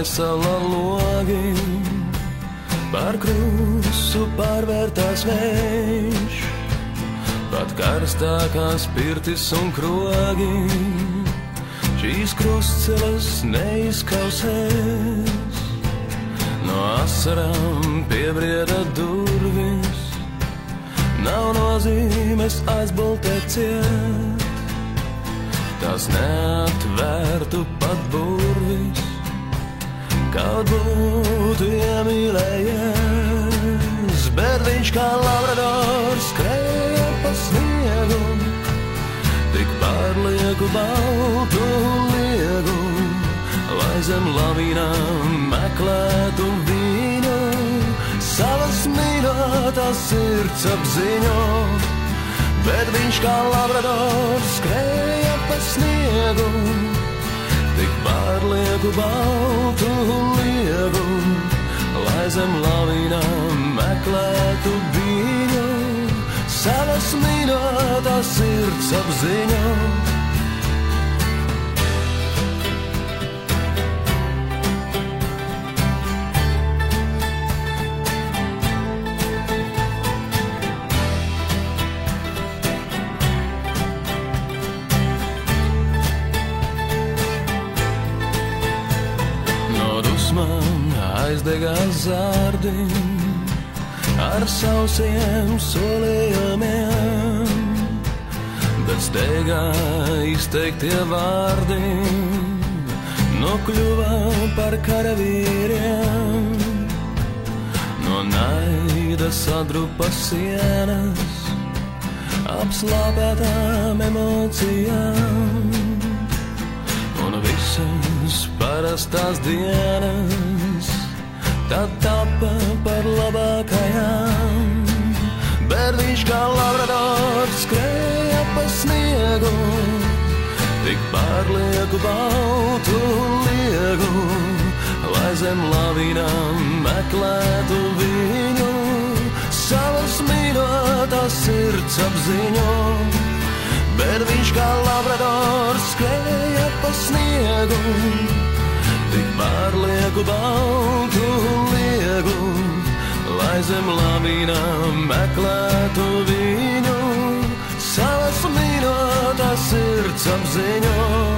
maisala logi, par krustu pārvērtās vējš, pat karstākās pirtis un krogi, šīs krustceles neizkausēs, no asarām piebrieda durvis, nav nozīmes aizbultēt ciet, tās neatvērtu pat burvis, kaut būtu iemīlējies, bet viņš kā labradors skrēja pa sniegu, tik pārlieku baltu liegu, lai zem lavīnām meklētu viņu, savas mīļotās sirds apziņu, bet viņš kā labradors skrēja pa sniegu, tik pārlieku baltu liegu, lai zem lavīnām meklētu viņu, savas mīļotās sirds apziņu. Aizdegās zārdi ar sausiem solījumiem, bet steigā izteiktie vārdi nokļuva par karavīriem. No naida sadrupa sienas apslāpētām emocijām, un visas parastās dienas tad tapa par labākajām, bet viņš kā labradors skrēja pa sniegu, tik pārlieku baltu liegu, lai zem lavīnām meklētu viņu, savas mīļotās sirds apziņu, bet viņš kā labradors skrēja pa sniegu, tik pārlieku baltu liegu, lai zem lavīnām meklētu viņu, savas mīļotās sirds apziņu.